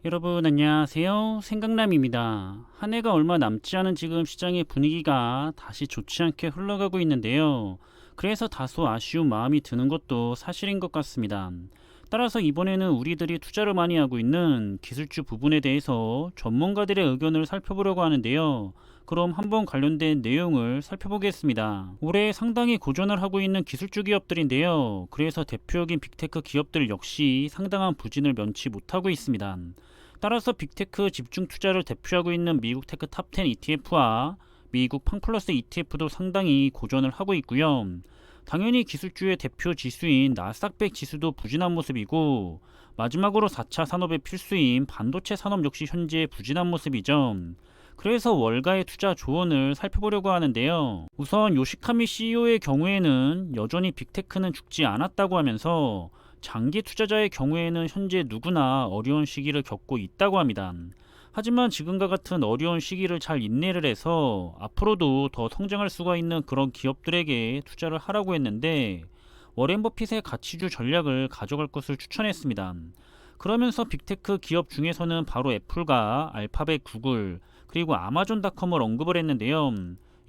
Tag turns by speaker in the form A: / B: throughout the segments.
A: 여러분 안녕하세요. 생강남입니다. 한 해가 얼마 남지 않은 지금 시장의 분위기가 다시 좋지 않게 흘러가고 있는데요. 그래서 다소 아쉬운 마음이 드는 것도 사실인 것 같습니다. 따라서 이번에는 우리들이 투자를 많이 하고 있는 기술주 부분에 대해서 전문가들의 의견을 살펴보려고 하는데요. 그럼 한번 관련된 내용을 살펴보겠습니다. 올해 상당히 고전을 하고 있는 기술주 기업들인데요. 그래서 대표적인 빅테크 기업들 역시 상당한 부진을 면치 못하고 있습니다. 따라서 빅테크 집중 투자를 대표하고 있는 미국 테크 탑10 ETF와 미국 팡플러스 ETF도 상당히 고전을 하고 있고요. 당연히 기술주의 대표 지수인 나스닥100 지수도 부진한 모습이고, 마지막으로 4차 산업의 필수인 반도체 산업 역시 현재 부진한 모습이죠. 그래서 월가의 투자 조언을 살펴보려고 하는데요. 우선 요시카미 CEO의 경우에는 여전히 빅테크는 죽지 않았다고 하면서 장기 투자자의 경우에는 현재 누구나 어려운 시기를 겪고 있다고 합니다. 하지만 지금과 같은 어려운 시기를 잘 인내를 해서 앞으로도 더 성장할 수가 있는 그런 기업들에게 투자를 하라고 했는데, 워렌 버핏의 가치주 전략을 가져갈 것을 추천했습니다. 그러면서 빅테크 기업 중에서는 바로 애플과 알파벳, 구글, 그리고 아마존닷컴을 언급을 했는데요.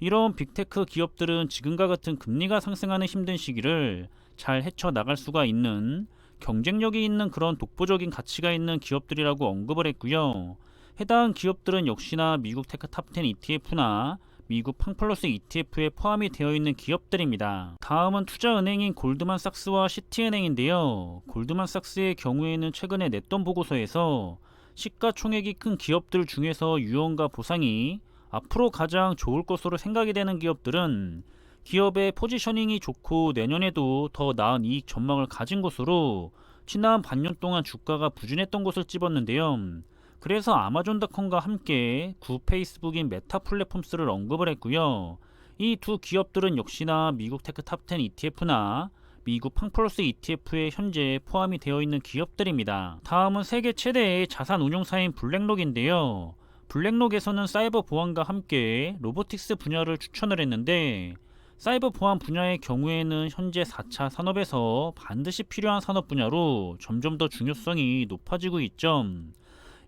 A: 이런 빅테크 기업들은 지금과 같은 금리가 상승하는 힘든 시기를 잘 헤쳐나갈 수가 있는 경쟁력이 있는 그런 독보적인 가치가 있는 기업들이라고 언급을 했고요. 해당 기업들은 역시나 미국 테크 탑10 ETF나 미국 팡플러스 ETF에 포함이 되어 있는 기업들입니다. 다음은 투자은행인 골드만삭스와 시티은행인데요. 골드만삭스의 경우에는 최근에 냈던 보고서에서 시가총액이 큰 기업들 중에서 유언과 보상이 앞으로 가장 좋을 것으로 생각이 되는 기업들은 기업의 포지셔닝이 좋고 내년에도 더 나은 이익 전망을 가진 것으로 지난 반년 동안 주가가 부진했던 것을 찝었는데요. 그래서 아마존닷컴과 함께 구 페이스북인 메타 플랫폼스를 언급을 했고요. 이 두 기업들은 역시나 미국 테크 탑10 ETF나 미국 팡플러스 ETF에 현재 포함이 되어 있는 기업들입니다. 다음은 세계 최대의 자산 운용사인 블랙록인데요. 블랙록에서는 사이버 보안과 함께 로보틱스 분야를 추천을 했는데, 사이버 보안 분야의 경우에는 현재 4차 산업에서 반드시 필요한 산업 분야로 점점 더 중요성이 높아지고 있죠.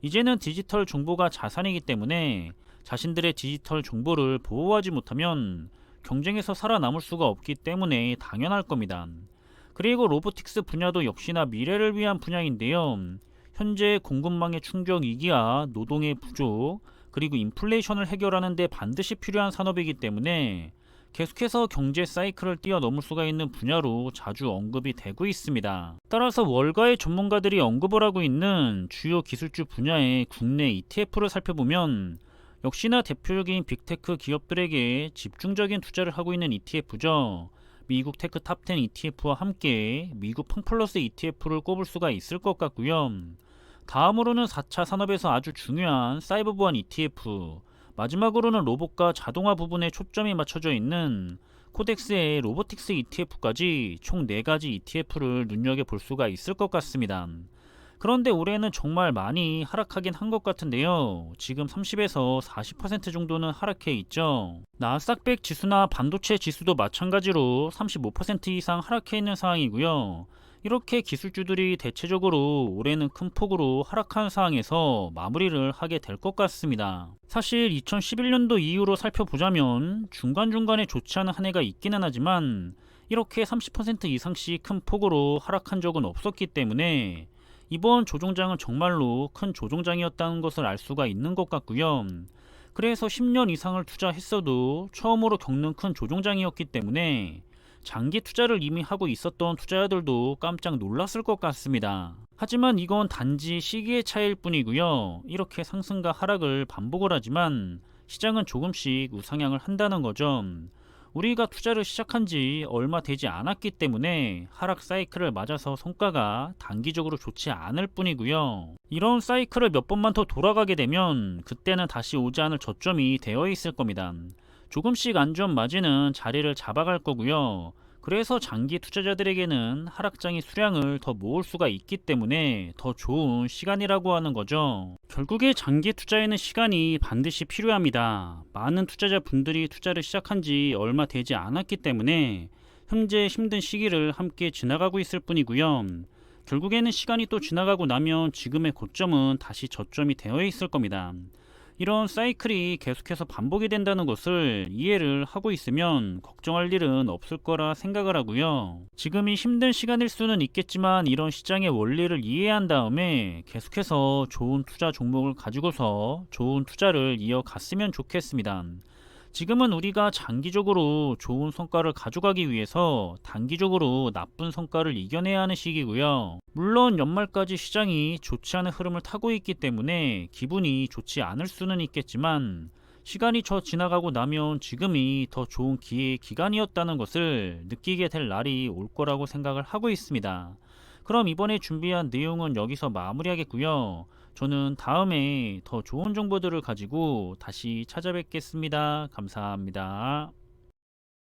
A: 이제는 디지털 정보가 자산이기 때문에 자신들의 디지털 정보를 보호하지 못하면 경쟁에서 살아남을 수가 없기 때문에 당연할 겁니다. 그리고 로보틱스 분야도 역시나 미래를 위한 분야인데요. 현재 공급망의 충격 위기와 노동의 부족, 그리고 인플레이션을 해결하는 데 반드시 필요한 산업이기 때문에 계속해서 경제 사이클을 뛰어넘을 수가 있는 분야로 자주 언급이 되고 있습니다. 따라서 월가의 전문가들이 언급을 하고 있는 주요 기술주 분야의 국내 ETF를 살펴보면 역시나 대표적인 빅테크 기업들에게 집중적인 투자를 하고 있는 ETF죠. 미국 테크 탑10 ETF와 함께 미국 팡플러스 ETF를 꼽을 수가 있을 것 같고요. 다음으로는 4차 산업에서 아주 중요한 사이버 보안 ETF, 마지막으로는 로봇과 자동화 부분에 초점이 맞춰져 있는 코덱스의 로보틱스 ETF까지 총 4가지 ETF를 눈여겨볼 수가 있을 것 같습니다. 그런데 올해는 정말 많이 하락하긴 한 것 같은데요. 지금 30에서 40% 정도는 하락해 있죠. 나스닥100 지수나 반도체 지수도 마찬가지로 35% 이상 하락해 있는 상황이고요. 이렇게 기술주들이 대체적으로 올해는 큰 폭으로 하락한 상황에서 마무리를 하게 될 것 같습니다. 사실 2011년도 이후로 살펴보자면 중간중간에 좋지 않은 한 해가 있기는 하지만 이렇게 30% 이상씩 큰 폭으로 하락한 적은 없었기 때문에 이번 조종장은 정말로 큰 조종장이었다는 것을 알 수가 있는 것 같고요. 그래서 10년 이상을 투자했어도 처음으로 겪는 큰 조종장이었기 때문에 장기 투자를 이미 하고 있었던 투자자들도 깜짝 놀랐을 것 같습니다. 하지만 이건 단지 시기의 차이일 뿐이고요. 이렇게 상승과 하락을 반복을 하지만 시장은 조금씩 우상향을 한다는 거죠. 우리가 투자를 시작한 지 얼마 되지 않았기 때문에 하락 사이클을 맞아서 성과가 단기적으로 좋지 않을 뿐이고요. 이런 사이클을 몇 번만 더 돌아가게 되면 그때는 다시 오지 않을 저점이 되어 있을 겁니다. 조금씩 안전 마진은 자리를 잡아갈 거고요. 그래서 장기 투자자들에게는 하락장의 수량을 더 모을 수가 있기 때문에 더 좋은 시간이라고 하는 거죠. 결국에 장기 투자에는 시간이 반드시 필요합니다. 많은 투자자분들이 투자를 시작한 지 얼마 되지 않았기 때문에 현재 힘든 시기를 함께 지나가고 있을 뿐이고요. 결국에는 시간이 또 지나가고 나면 지금의 고점은 다시 저점이 되어 있을 겁니다. 이런 사이클이 계속해서 반복이 된다는 것을 이해를 하고 있으면 걱정할 일은 없을 거라 생각을 하고요. 지금이 힘든 시간일 수는 있겠지만 이런 시장의 원리를 이해한 다음에 계속해서 좋은 투자 종목을 가지고서 좋은 투자를 이어갔으면 좋겠습니다. 지금은 우리가 장기적으로 좋은 성과를 가져가기 위해서 단기적으로 나쁜 성과를 이겨내야 하는 시기고요. 물론 연말까지 시장이 좋지 않은 흐름을 타고 있기 때문에 기분이 좋지 않을 수는 있겠지만 시간이 저 지나가고 나면 지금이 더 좋은 기회의 기간이었다는 것을 느끼게 될 날이 올 거라고 생각을 하고 있습니다. 그럼 이번에 준비한 내용은 여기서 마무리하겠고요. 저는 다음에 더 좋은 정보들을 가지고 다시 찾아뵙겠습니다. 감사합니다.